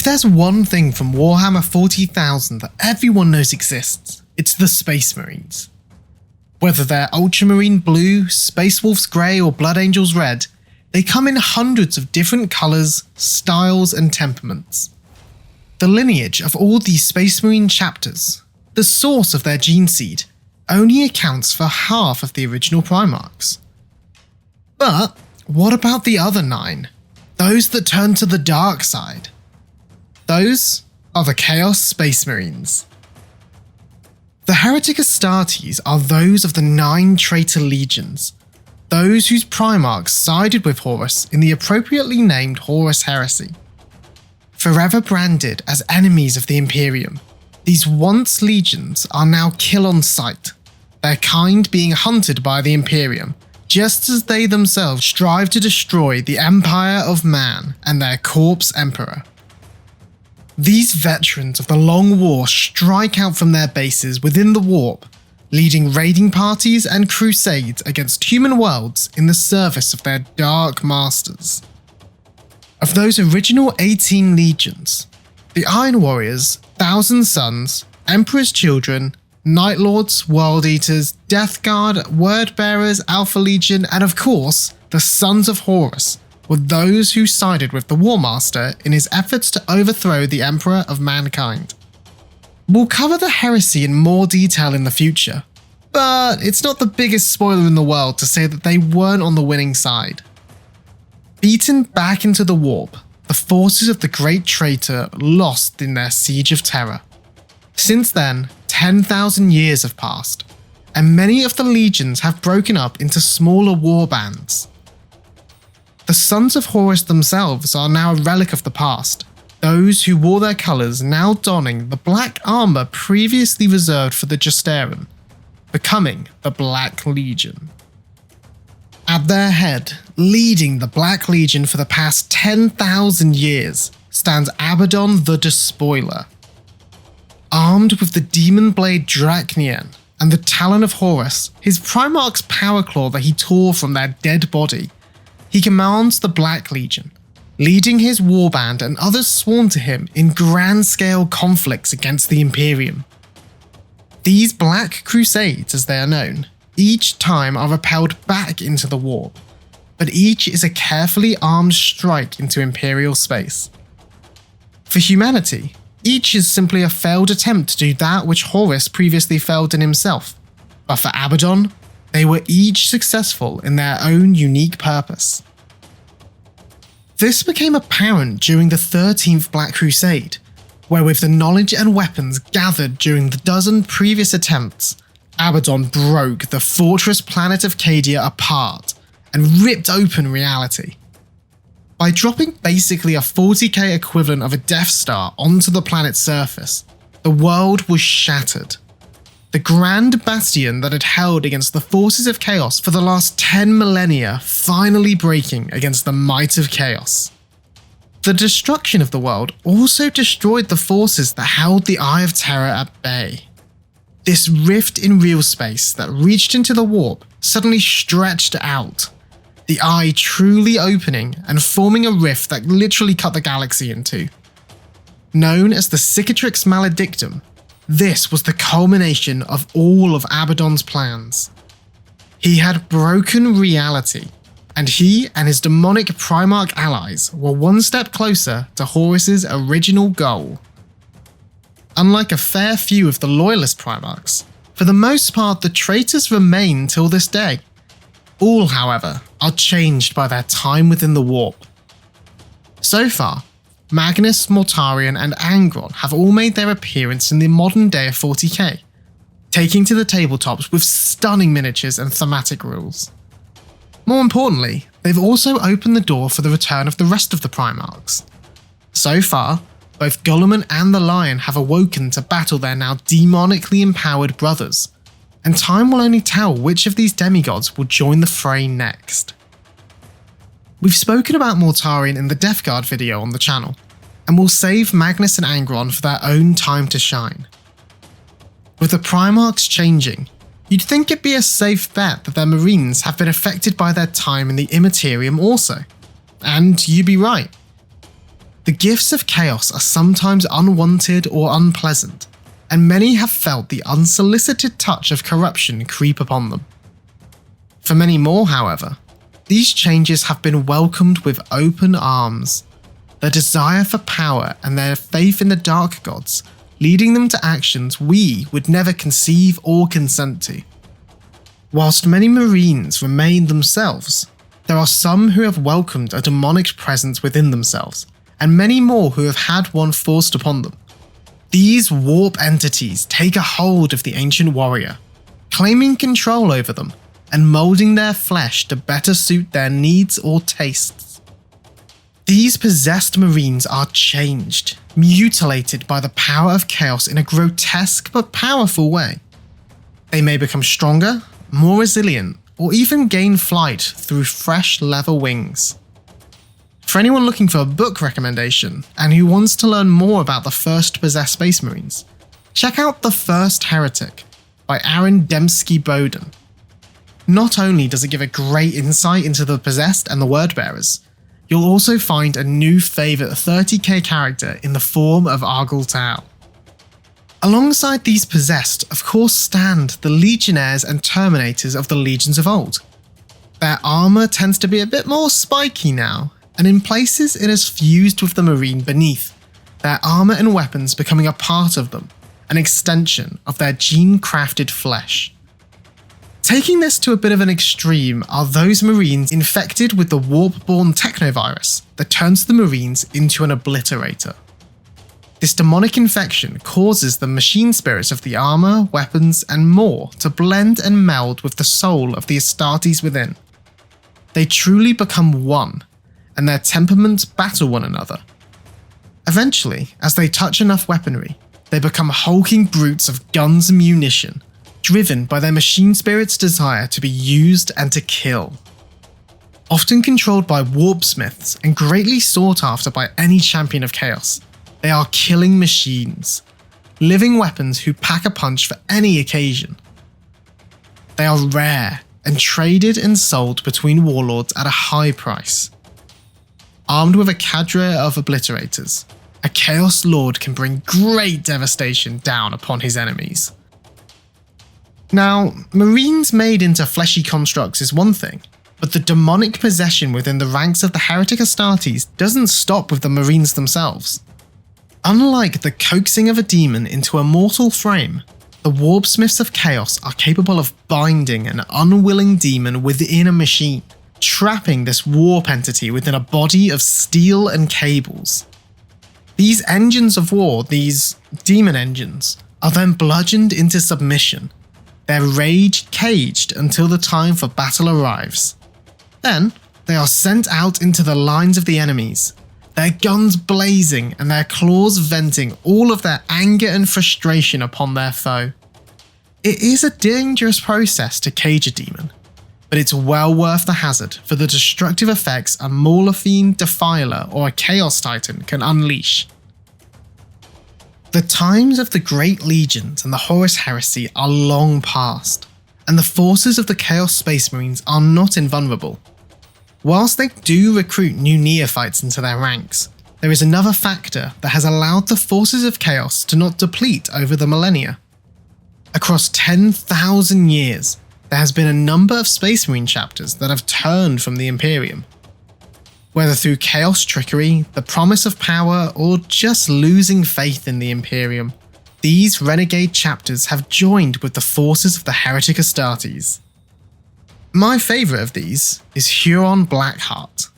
If there's one thing from Warhammer 40,000 that everyone knows exists, it's the Space Marines. Whether they're Ultramarine Blue, Space Wolves Grey or Blood Angels Red, they come in hundreds of different colours, styles and temperaments. The lineage of all these Space Marine chapters, the source of their gene seed, only accounts for half of the original Primarchs. But what about the other 9? Those that turn to the dark side? Those are the Chaos Space Marines. The Heretic Astartes are those of the 9 Traitor Legions, those whose Primarchs sided with Horus in the appropriately named Horus Heresy. Forever branded as enemies of the Imperium, these once legions are now kill on sight, their kind being hunted by the Imperium, just as they themselves strive to destroy the Empire of Man and their corpse emperor. These veterans of the Long War strike out from their bases within the Warp, leading raiding parties and crusades against human worlds in the service of their Dark Masters. Of those original 18 legions, the Iron Warriors, Thousand Sons, Emperor's Children, Night Lords, World Eaters, Death Guard, Word Bearers, Alpha Legion, and of course, the Sons of Horus were those who sided with the War Master in his efforts to overthrow the Emperor of Mankind. We'll cover the heresy in more detail in the future, but it's not the biggest spoiler in the world to say that they weren't on the winning side. Beaten back into the Warp, the forces of the Great Traitor lost in their Siege of Terror. Since then, 10,000 years have passed, and many of the legions have broken up into smaller war bands. The Sons of Horus themselves are now a relic of the past, those who wore their colours now donning the black armour previously reserved for the Justaeran, becoming the Black Legion. At their head, leading the Black Legion for the past 10,000 years, stands Abaddon the Despoiler. Armed with the Demon Blade Dracnian and the Talon of Horus, his Primarch's power claw that he tore from their dead body, he commands the Black Legion, leading his warband and others sworn to him in grand-scale conflicts against the Imperium. These Black Crusades, as they are known, each time are repelled back into the Warp, but each is a carefully armed strike into Imperial space. For humanity, each is simply a failed attempt to do that which Horus previously failed in himself, but for Abaddon, they were each successful in their own unique purpose. This became apparent during the 13th Black Crusade, where with the knowledge and weapons gathered during the dozen previous attempts, Abaddon broke the fortress planet of Cadia apart and ripped open reality. By dropping basically a 40k equivalent of a Death Star onto the planet's surface, the world was shattered. The grand bastion that had held against the forces of chaos for the last 10 millennia finally breaking against the might of chaos. The destruction of the world also destroyed the forces that held the Eye of Terror at bay. This rift in real space that reached into the Warp suddenly stretched out, the Eye truly opening and forming a rift that literally cut the galaxy in two. Known as the Cicatrix Maledictum, this was the culmination of all of Abaddon's plans. He had broken reality, and he and his demonic Primarch allies were one step closer to Horus's original goal. Unlike a fair few of the loyalist Primarchs, for the most part the traitors remain till this day. All, however, are changed by their time within the Warp. So far, Magnus, Mortarion and Angron have all made their appearance in the modern day of 40k, taking to the tabletops with stunning miniatures and thematic rules. More importantly, they've also opened the door for the return of the rest of the Primarchs. So far, both Guilliman and the Lion have awoken to battle their now demonically empowered brothers, and time will only tell which of these demigods will join the fray next. We've spoken about Mortarion in the Death Guard video on the channel, and we'll save Magnus and Angron for their own time to shine. With the Primarchs changing, you'd think it'd be a safe bet that their Marines have been affected by their time in the Immaterium also. And you'd be right. The gifts of chaos are sometimes unwanted or unpleasant, and many have felt the unsolicited touch of corruption creep upon them. For many more, however, these changes have been welcomed with open arms, their desire for power and their faith in the dark gods leading them to actions we would never conceive or consent to. Whilst many Marines remain themselves, there are some who have welcomed a demonic presence within themselves, and many more who have had one forced upon them. These warp entities take a hold of the ancient warrior, claiming control over them and moulding their flesh to better suit their needs or tastes. These possessed Marines are changed, mutilated by the power of chaos in a grotesque but powerful way. They may become stronger, more resilient, or even gain flight through fresh leather wings. For anyone looking for a book recommendation and who wants to learn more about the first possessed Space Marines, check out The First Heretic by Aaron Dembski-Bowden. Not only does it give a great insight into the possessed and the word-bearers, you'll also find a new favourite 30k character in the form of Argyle Tau. Alongside these possessed, of course, stand the Legionnaires and Terminators of the Legions of old. Their armour tends to be a bit more spiky now, and in places it is fused with the Marine beneath, their armour and weapons becoming a part of them, an extension of their gene-crafted flesh. Taking this to a bit of an extreme are those Marines infected with the warp-born technovirus that turns the Marines into an obliterator. This demonic infection causes the machine spirits of the armour, weapons, and more to blend and meld with the soul of the Astartes within. They truly become one, and their temperaments battle one another. Eventually, as they touch enough weaponry, they become hulking brutes of guns and munition, driven by their machine spirit's desire to be used and to kill. Often controlled by warpsmiths and greatly sought after by any champion of chaos, they are killing machines, living weapons who pack a punch for any occasion. They are rare and traded and sold between warlords at a high price. Armed with a cadre of obliterators, a Chaos Lord can bring great devastation down upon his enemies. Now, Marines made into fleshy constructs is one thing, but the demonic possession within the ranks of the Heretic Astartes doesn't stop with the Marines themselves. Unlike the coaxing of a demon into a mortal frame, the Warpsmiths of Chaos are capable of binding an unwilling demon within a machine, trapping this warp entity within a body of steel and cables. These engines of war, these demon engines, are then bludgeoned into submission, their rage caged until the time for battle arrives. Then, they are sent out into the lines of the enemies, their guns blazing and their claws venting all of their anger and frustration upon their foe. It is a dangerous process to cage a demon, but it's well worth the hazard for the destructive effects a Maulafine, Defiler, or a Chaos Titan can unleash. The times of the Great Legions and the Horus Heresy are long past, and the forces of the Chaos Space Marines are not invulnerable. Whilst they do recruit new neophytes into their ranks, there is another factor that has allowed the forces of Chaos to not deplete over the millennia. Across 10,000 years, there has been a number of Space Marine chapters that have turned from the Imperium. Whether through chaos trickery, the promise of power, or just losing faith in the Imperium, these renegade chapters have joined with the forces of the Heretic Astartes. My favourite of these is Huron Blackheart.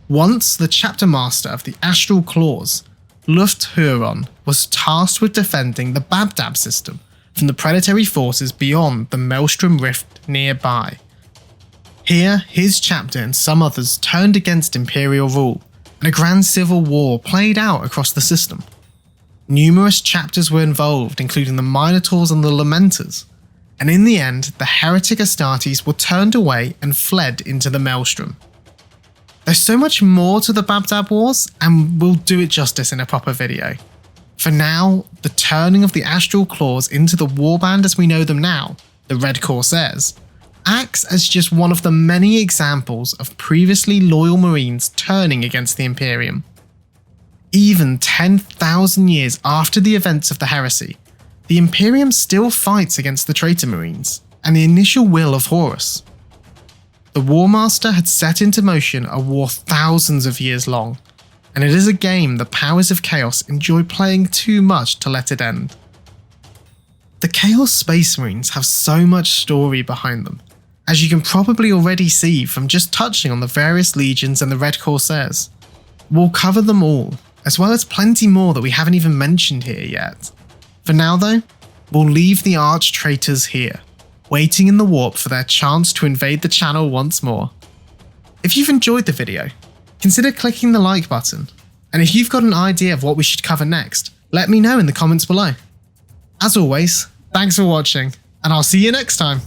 Once the chapter master of the Astral Claws, Luft Huron was tasked with defending the Babdab system from the predatory forces beyond the Maelstrom Rift nearby. Here, his chapter and some others turned against Imperial rule, and a grand civil war played out across the system. Numerous chapters were involved, including the Minotaurs and the Lamenters, and in the end, the Heretic Astartes were turned away and fled into the Maelstrom. There's so much more to the Babdab Wars, and we'll do it justice in a proper video. For now, the turning of the Astral Claws into the warband as we know them now, the Red Corsairs, acts as just one of the many examples of previously loyal Marines turning against the Imperium. Even 10,000 years after the events of the heresy, the Imperium still fights against the traitor marines and the initial will of Horus. The Warmaster had set into motion a war thousands of years long, and it is a game the powers of chaos enjoy playing too much to let it end. The Chaos Space Marines have so much story behind them, as you can probably already see from just touching on the various legions and the Red Corsairs. We'll cover them all, as well as plenty more that we haven't even mentioned here yet. For now though, we'll leave the arch traitors here, waiting in the warp for their chance to invade the channel once more. If you've enjoyed the video, consider clicking the like button, and if you've got an idea of what we should cover next, let me know in the comments below. As always, thanks for watching, and I'll see you next time.